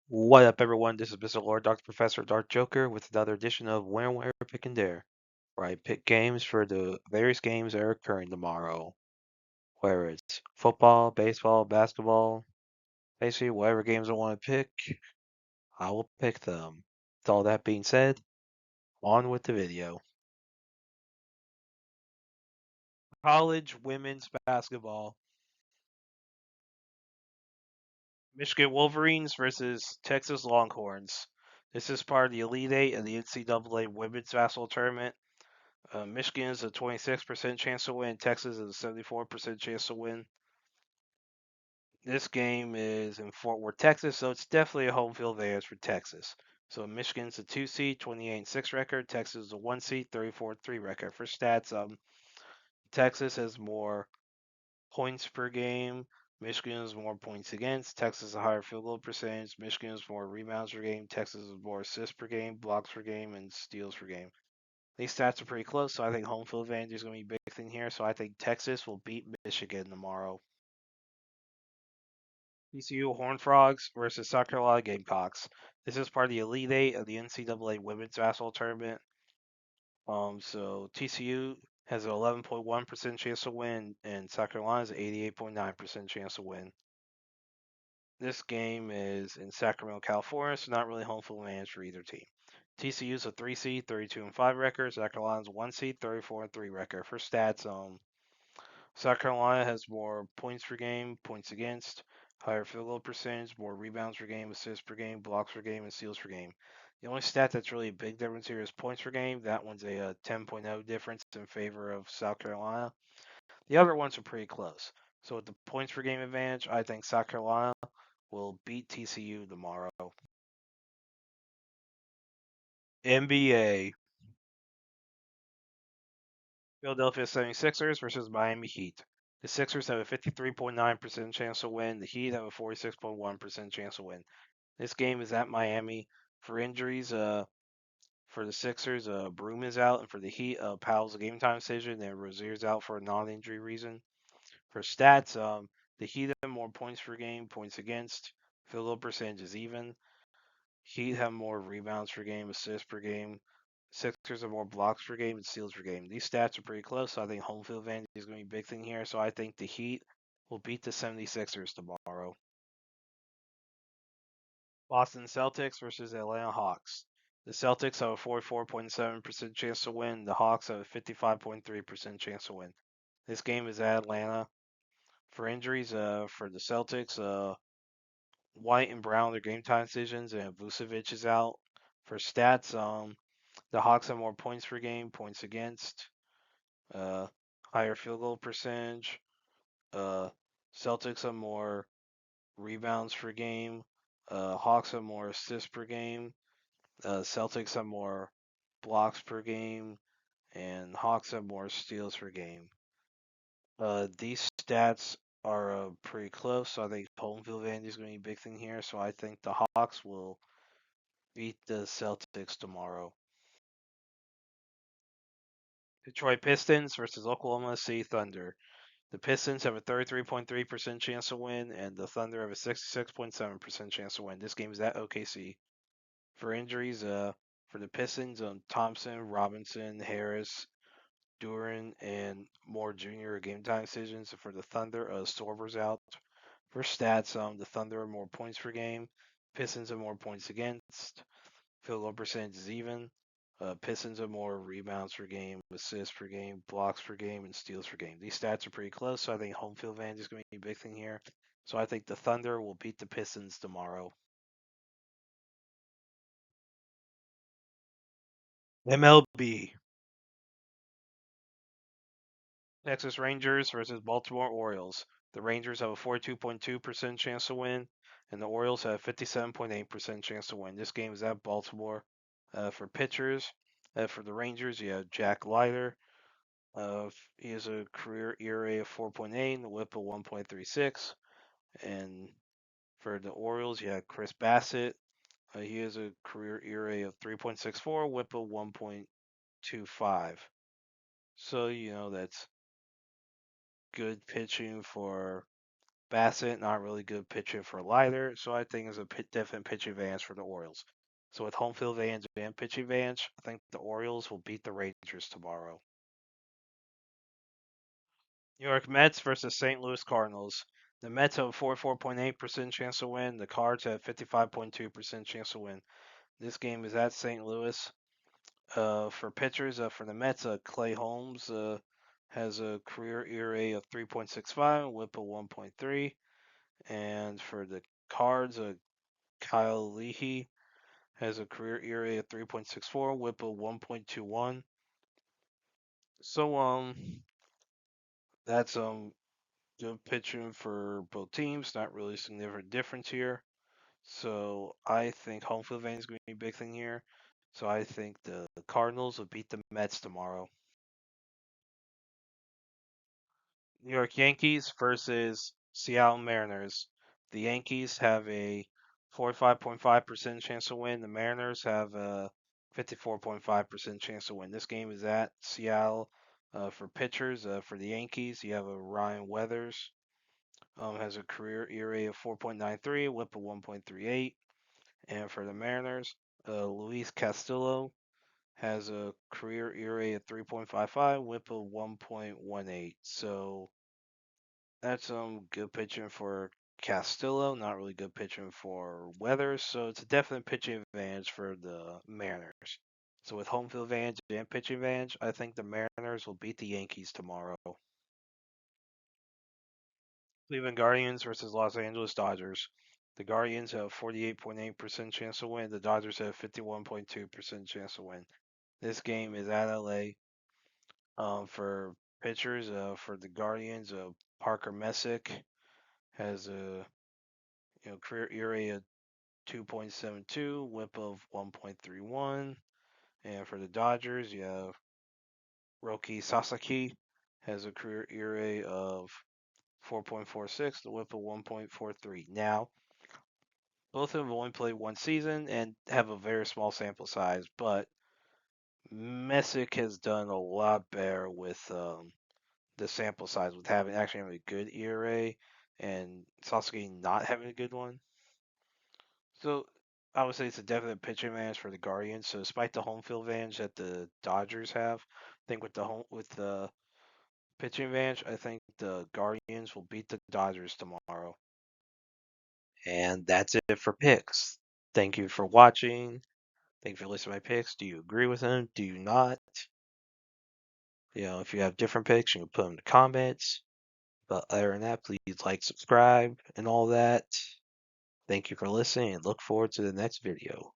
What up, everyone? This is Mr. Lord, Dr. Professor, Dark Joker, with another edition of Winner, Where, Pick and Dare, where I pick games for the various games that are occurring tomorrow. Whether it's football, baseball, basketball, basically whatever games I want to pick, I will pick them. With all that being said, on with the video. College women's basketball. Michigan Wolverines versus Texas Longhorns. This is part of the Elite Eight of the NCAA Women's Basketball Tournament. Michigan is a 26% chance to win. Texas is a 74% chance to win. This game is in Fort Worth, Texas, so it's definitely a home field advantage for Texas. So Michigan's a 2 seed, 28-6 record. Texas is a 1 seed, 34-3 record. For stats, Texas has more points per game. Michigan has more points against. Texas has a higher field goal percentage. Michigan has more rebounds per game. Texas has more assists per game, blocks per game, and steals per game. These stats are pretty close, so I think home field advantage is going to be a big thing here. So I think Texas will beat Michigan tomorrow. TCU Horned Frogs versus South Carolina Gamecocks. This is part of the Elite Eight of the NCAA Women's Basketball Tournament. So TCU has an 11.1% chance to win, and South Carolina has an 88.9% chance to win. This game is in Sacramento, California, so not really home field advantage for either team. TCU's a 3 seed, 32-5 record. South Carolina's a 1 seed, 34-3 record. For stats, South Carolina has more points per game, points against, higher field goal percentage, more rebounds per game, assists per game, blocks per game, and steals per game. The only stat that's really a big difference here is points per game. That one's a 10.0 difference in favor of South Carolina. The other ones are pretty close. So with the points per game advantage, I think South Carolina will beat TCU tomorrow. NBA. Philadelphia 76ers versus Miami Heat. The Sixers have a 53.9% chance to win. The Heat have a 46.1% chance to win. This game is at Miami. For injuries, for the Sixers, Broom is out, and for the Heat, Powell's a game time decision, and Rozier's out for a non-injury reason. For stats, the Heat have more points per game, points against, field goal percentage is even. Heat have more rebounds per game, assists per game. Sixers have more blocks per game and steals per game. These stats are pretty close, so I think home field advantage is going to be a big thing here. So I think the Heat will beat the 76ers tomorrow. Boston Celtics versus Atlanta Hawks. The Celtics have a 44.7% chance to win. The Hawks have a 55.3% chance to win. This game is at Atlanta. For injuries, for the Celtics, White and Brown are game time decisions, and Vucevic is out. For stats, the Hawks have more points per game, points against, uh, higher field goal percentage. Uh, Celtics have more rebounds per game. Hawks have more assists per game. Celtics have more blocks per game, and Hawks have more steals per game. These stats are pretty close, so I think home field advantage is going to be a big thing here. So I think the Hawks will beat the Celtics tomorrow. Detroit Pistons versus Oklahoma City Thunder. The Pistons have a 33.3% chance to win, and the Thunder have a 66.7% chance to win. This game is at OKC. For injuries, for the Pistons, Thompson, Robinson, Harris, Duran, and Moore Jr. are game time decisions. For the Thunder, Sorber's out. For stats, the Thunder have more points per game. Pistons have more points against. Field goal percentage is even. Pistons have more rebounds per game, assists per game, blocks per game, and steals per game. These stats are pretty close, so I think home field advantage is going to be a big thing here. So I think the Thunder will beat the Pistons tomorrow. MLB. Texas Rangers versus Baltimore Orioles. The Rangers have a 42.2% chance to win, and the Orioles have a 57.8% chance to win. This game is at Baltimore. For pitchers, for the Rangers, you have Jack Leiter. He has a career ERA of 4.8 and a WHIP of 1.36. And for the Orioles, you have Chris Bassett. He has a career ERA of 3.64, WHIP of 1.25. So, that's good pitching for Bassett, not really good pitching for Leiter, so I think it's a definite pitching advantage for the Orioles. So with home field advantage and pitching advantage, I think the Orioles will beat the Rangers tomorrow. New York Mets versus St. Louis Cardinals. The Mets have a 44.8% chance to win. The Cards have 55.2% chance to win. This game is at St. Louis. For pitchers, for the Mets, Clay Holmes has a career ERA of 3.65, WHIP of 1.3, and for the Cards, Kyle Leahy has a career ERA of 3.64, WHIP of 1.21. So that's good pitching for both teams. Not really significant difference here. So I think home field advantage is going to be a big thing here. So I think the Cardinals will beat the Mets tomorrow. New York Yankees versus Seattle Mariners. The Yankees have a 45.5% chance to win. The Mariners have a 54.5% chance to win. This game is at Seattle. For pitchers, for the Yankees, you have a Ryan Weathers. Has a career ERA of 4.93, WHIP of 1.38. And for the Mariners, Luis Castillo has a career ERA of 3.55, WHIP of 1.18. So that's good pitching for Castillo, not really good pitching for Weathers. So it's a definite pitching advantage for the Mariners. So with home field advantage and pitching advantage, I think the Mariners will beat the Yankees tomorrow. Cleveland Guardians versus Los Angeles Dodgers. The Guardians have 48.8% chance to win. The Dodgers have 51.2% chance to win. This game is at LA. For pitchers, for the Guardians, Parker Messick has a career ERA of 2.72, WHIP of 1.31, and for the Dodgers, you have Roki Sasaki has a career ERA of 4.46, the WHIP of 1.43. Now, both of them have only played one season and have a very small sample size, but Messick has done a lot better with the sample size, with having a good ERA and Sasaki not having a good one. So I would say it's a definite pitching advantage for the Guardians. So despite the home field advantage that the Dodgers have, I think with the pitching advantage, I think the Guardians will beat the Dodgers tomorrow. And that's it for picks. Thank you for watching. Thank you for listening to my picks. Do you agree with them? Do you not? If you have different picks, you can put them in the comments. But other than that, please like, subscribe, and all that. Thank you for listening, and look forward to the next video.